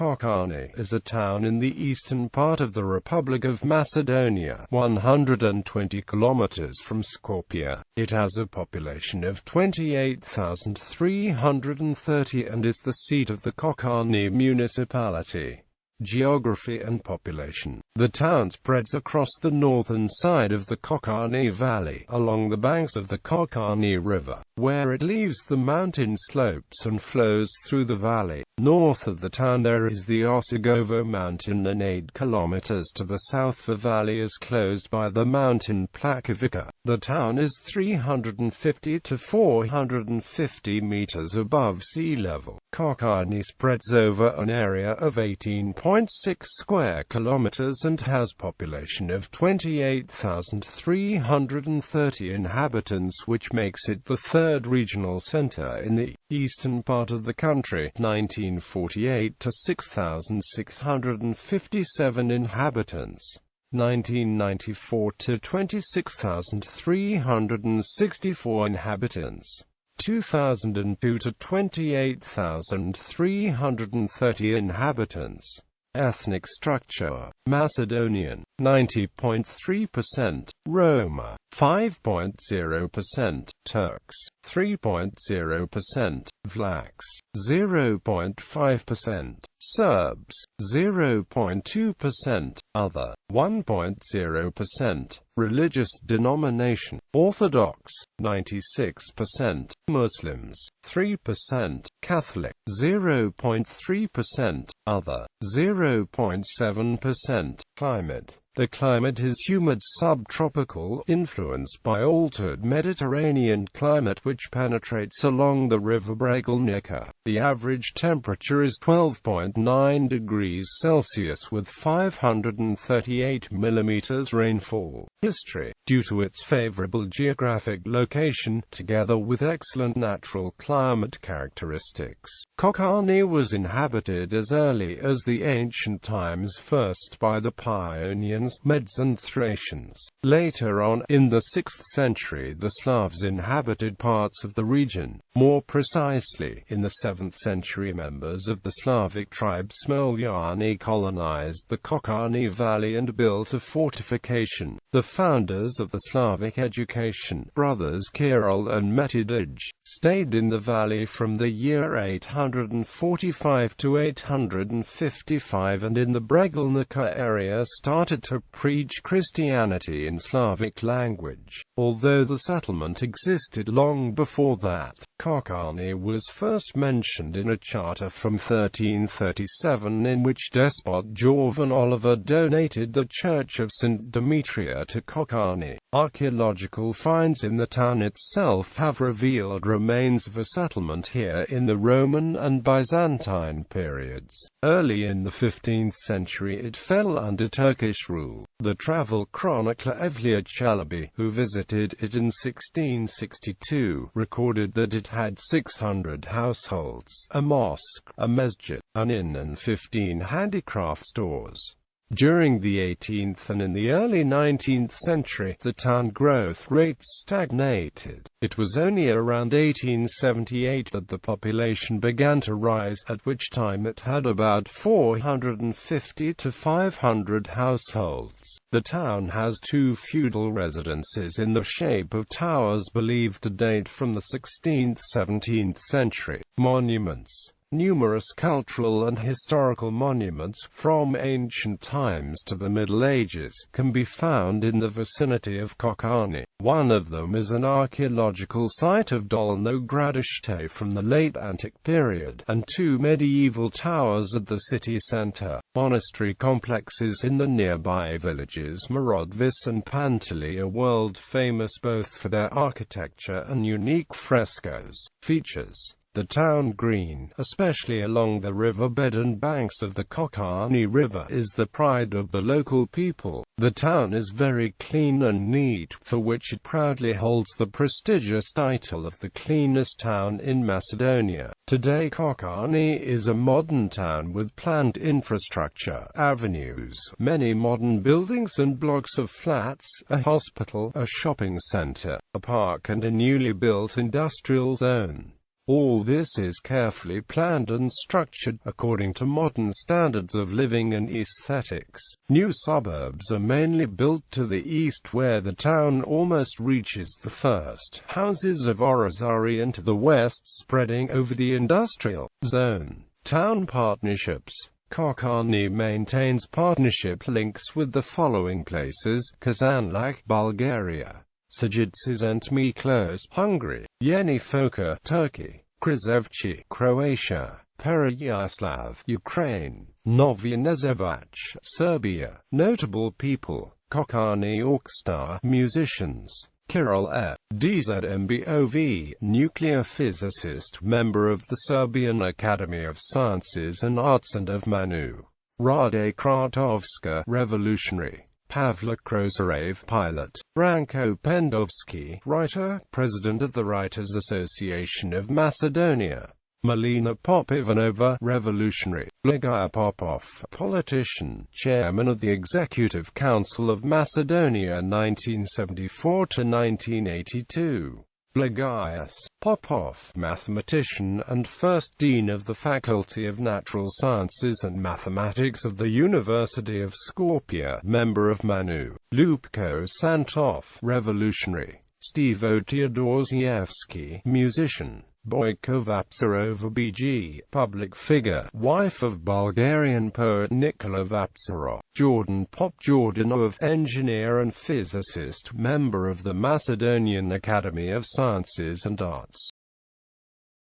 Kočani is a town in the eastern part of the Republic of Macedonia, 120 kilometers from Skopje. It has a population of 28,330 and is the seat of the Kočani Municipality. Geography and population. The town spreads across the northern side of the Kočani Valley, along the banks of the Kočani River, where it leaves the mountain slopes and flows through the valley. North of the town there is the Osegovo mountain, and 8 kilometers to the south the valley is closed by the mountain Plakovica. The town is 350 to 450 meters above sea level. Kočani spreads over an area of 18.6 square kilometers and has population of 28,330 inhabitants, which makes it the third regional center in the eastern part of the country. 1948 to 6,657 inhabitants. 1994 to 26,364 inhabitants. 2002 to 28,330 inhabitants. Ethnic structure: Macedonian, 90.3%, Roma, 5.0%, Turks, 3.0%, Vlachs, 0.5%, Serbs, 0.2%, other, 1.0%. Religious denomination: Orthodox, 96%, Muslims, 3%, Catholic, 0.3%, other, 0.7%. Climate: the climate is humid subtropical, influenced by altered Mediterranean climate which penetrates along the river Bregalnica. The average temperature is 12.9 degrees Celsius with 538 millimeters rainfall. History: due to its favorable geographic location, together with excellent natural climate characteristics, Kočani was inhabited as early as the ancient times, first by the Paeonians, Medes and Thracians. Later on, in the 6th century, the Slavs inhabited parts of the region. More precisely, in the 7th century, members of the Slavic tribe Smoljani colonized the Kočani Valley and built a fortification. The founders of the Slavic education, brothers Kirill and Metodij, stayed in the valley from the year 845 to 855 and in the Bregalnica area started to preach Christianity in Slavic language. Although the settlement existed long before that, Kočani was first mentioned in a charter from 1337 in which despot Jovan Oliver donated the Church of St. Demetria to Kočani. Archaeological finds in the town itself have revealed remains of a settlement here in the Roman and Byzantine periods. Early in the 15th century it fell under Turkish rule. The travel chronicler Evliya Çelebi, who visited it in 1662, recorded that it had 600 households, a mosque, a mesjid, an inn and 15 handicraft stores. During the 18th and in the early 19th century, the town growth rate stagnated. It was only around 1878 that the population began to rise, at which time it had about 450 to 500 households. The town has 2 feudal residences in the shape of towers believed to date from the 16th–17th century. Monuments: numerous cultural and historical monuments, from ancient times to the Middle Ages, can be found in the vicinity of Kočani. One of them is an archaeological site of Dolno Gradište from the late Antique period, and 2 medieval towers at the city center. Monastery complexes in the nearby villages Morodvis and Pantali are world famous both for their architecture and unique frescoes. Features: the town green, especially along the riverbed and banks of the Kočani River, is the pride of the local people. The town is very clean and neat, for which it proudly holds the prestigious title of the cleanest town in Macedonia. Today Kočani is a modern town with planned infrastructure, avenues, many modern buildings and blocks of flats, a hospital, a shopping center, a park and a newly built industrial zone. All this is carefully planned and structured, according to modern standards of living and aesthetics. New suburbs are mainly built to the east, where the town almost reaches the first houses of Orazari, and to the west, spreading over the industrial zone. Town partnerships. Kočani maintains partnership links with the following places: Kazanlak, Bulgaria; Sajidces and Miklos, Hungary; Yeni Foka, Turkey; Krizevci, Croatia; Pereyaslav, Ukraine; Novi Nezevac, Serbia. Notable people: Kočani Orchestra, musicians; Kirill F. Dzmbov, nuclear physicist, member of the Serbian Academy of Sciences and Arts, and of Manu; Rade Kratovska, revolutionary; Pavla Krozarev, pilot; Branko Pendovski, writer, president of the Writers' Association of Macedonia; Malina Popivanova, revolutionary; Ligaya Popov, politician, chairman of the Executive Council of Macedonia 1974 to 1982. Ligayas Popov, mathematician and first dean of the Faculty of Natural Sciences and Mathematics of the University of Skopje, member of Manu; Lupko Santov, revolutionary; Stevo Teodosievsky, musician; Boyko Vaptsarova BG, public figure, wife of Bulgarian poet Nikola Vaptsarov; Jordan Popjordanov, engineer and physicist, member of the Macedonian Academy of Sciences and Arts.